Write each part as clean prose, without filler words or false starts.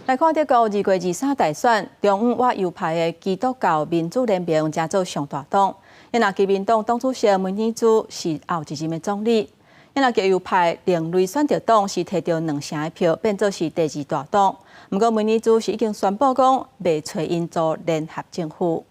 来看德国2月23大选，中午右派的基督教民主联盟正做上大党。因那基民党党主席梅尼兹是后一任的总理。因那极右派另类选择党是摕到2成的票，变作是第2大党。不过梅尼兹是已经宣布讲，未找因做联合政府。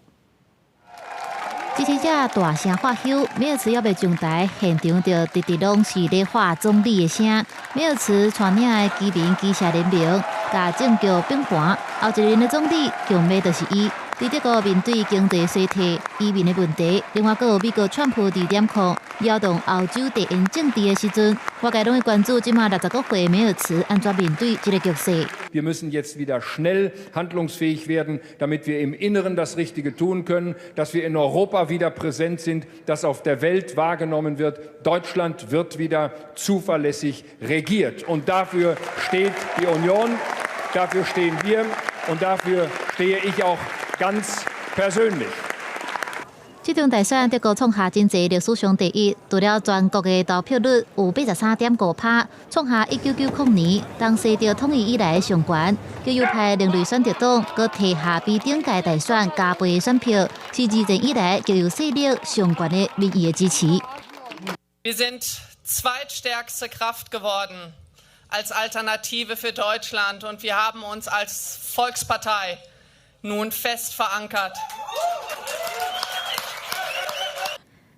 支持者大声喝休，梅尔茨要被上台，现场就直直拢是咧喊总理的声。梅尔茨带领的基民基社联盟，甲政局并盘，后一任的总理强美就是伊。伫德国面对经济衰退、移民的问题，另外还有美国川普2点控摇动欧洲地缘政治的时阵，外界拢会关注即马60岁的梅尔茨安怎面对这个局势。 Wir müssen jetzt wieder schnell handlungsfähig werden, damit wir im Inneren das Richtige tun können, dass wir in Europa wieder präsent sind, dass auf der Welt wahrgenommen wird, Deutschland wird wieder zuverlässig regiert. Und dafür steht die Union, dafür stehen wir und dafür stehe ich auch ganz persönlich. 这场大选，德国创下真济历史上第一，除了全国的投票率有83.5%，创下1990年当西德统一以来的上悬。极右派另类选择党阁摕下比顶届大选加倍的选票，是2战以来极右势力上悬的民意的支持。Wir sind zweitstärkste Kraft geworden als Alternative für Deutschland und wir haben uns als Volkspartei nun fest verankert.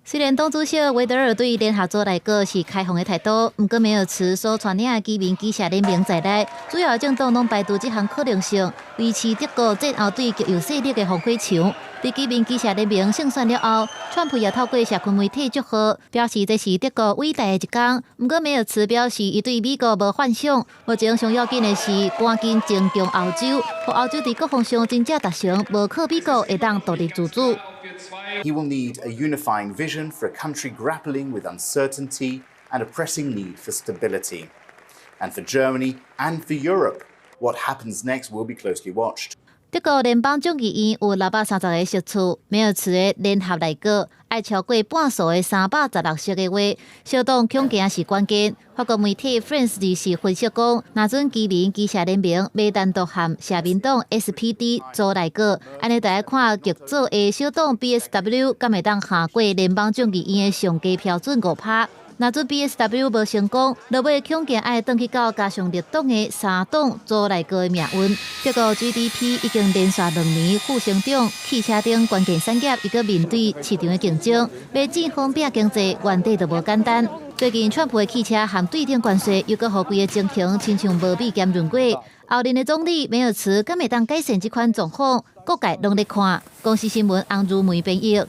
虽然党主席韦德尔对联合组内阁是开放的态度，不过梅尔茨所带领的基民基社联盟在内，主要政党拢排除这项可能性，维持德国战后对极右势力的防火墙。在基民基社联盟胜选了后，川普也透过社群媒体祝贺，表示这是德国伟大的一天。不过梅尔茨表示，伊对美国无幻想，目前上要紧的是赶紧增强欧洲，让欧洲在各方上真正达成，无靠美国会当独立自主。 He will need a unifying vision for a country grappling with uncertainty and a pressing need for stability. And for Germany and for Europe, what happens next will be closely watched. 德国联邦众议院有630个席次，梅尔茨的联合内阁爱超过半数的316席的话，小党恐惊是关键。法国媒体 France 日时分析讲，若准基民基社联盟未单独和社民党 SPD 组内阁，安尼就要看极左的小党 BSW 敢会当下过联邦众议院的上计标准5%。 若准 BSW 无成功，落尾恐惊爱转去到加上绿党的3党组内阁的命运。德国 GDP 已经连续2年负成长，汽车等关键产业伊个面对市场的竞争，要正方便经济，原底就无简单。最近川普的汽车含对等关税，又搁互规个政情亲像无比咸润过。后任的总理梅尔茨敢会当改善这款状况，各界拢在看。公司新闻洪如梅编译。